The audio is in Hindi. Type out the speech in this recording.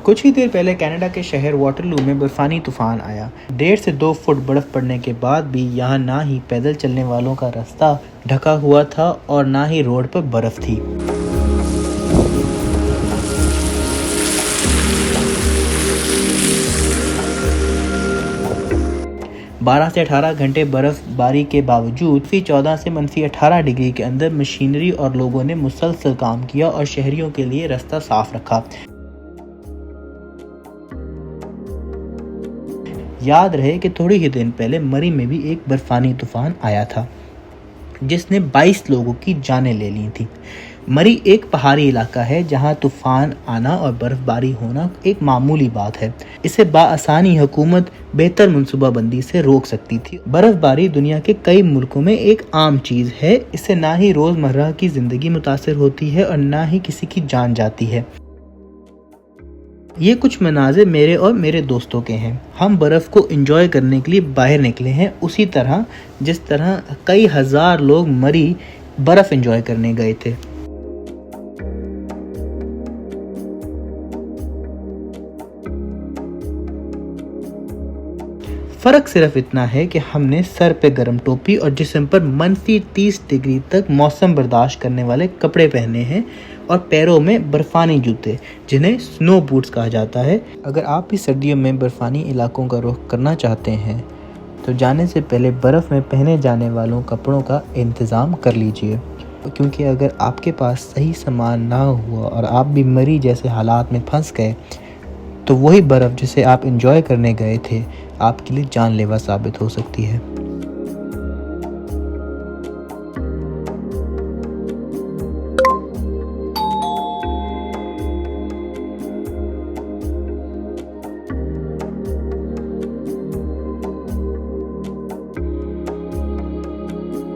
कुछ ही देर पहले कनाडा के शहर वाटरलू में बर्फानी तूफान आया। 1.5 से 2 फुट बर्फ पड़ने के बाद भी यहाँ ना ही पैदल चलने वालों का रास्ता ढका हुआ था और ना ही रोड पर बर्फ थी। बारह से 18 घंटे बर्फबारी के बावजूद -14 से -18 डिग्री के अंदर मशीनरी और लोगों ने मुसलसल काम किया और शहरियों के लिए रास्ता साफ रखा। याद रहे कि थोड़ी ही दिन पहले मरी में भी एक बर्फानी तूफान आया था जिसने 22 लोगों की जानें ले ली थी। मरी एक पहाड़ी इलाका है जहां तूफान आना और बर्फबारी होना एक मामूली बात है। इसे बाआसानी हुकूमत बेहतर मंसूबाबंदी से रोक सकती थी। बर्फबारी दुनिया के कई मुल्कों में एक आम चीज़ है। इससे ना ही रोज़मर्रा की ज़िंदगी मुतासिर होती है और ना ही किसी की जान जाती है। ये कुछ मनाज़िर मेरे और मेरे दोस्तों के हैं। हम बर्फ़ को एंजॉय करने के लिए बाहर निकले हैं, उसी तरह जिस तरह कई हज़ार लोग मरी बर्फ़ एंजॉय करने गए थे। फ़र्क सिर्फ इतना है कि हमने सर पे गर्म टोपी और जिस्म पर -30 डिग्री तक मौसम बर्दाश्त करने वाले कपड़े पहने हैं और पैरों में बर्फानी जूते जिन्हें स्नो बूट्स कहा जाता है। अगर आप भी सर्दियों में बर्फानी इलाकों का रुख करना चाहते हैं तो जाने से पहले बर्फ़ में पहने जाने वालों कपड़ों का इंतज़ाम कर लीजिए, क्योंकि अगर आपके पास सही सामान ना हुआ और आप भी मरी जैसे हालात में फंस गए तो वही बर्फ़ जिसे आप एंजॉय करने गए थे आपके लिए जानलेवा साबित हो सकती है।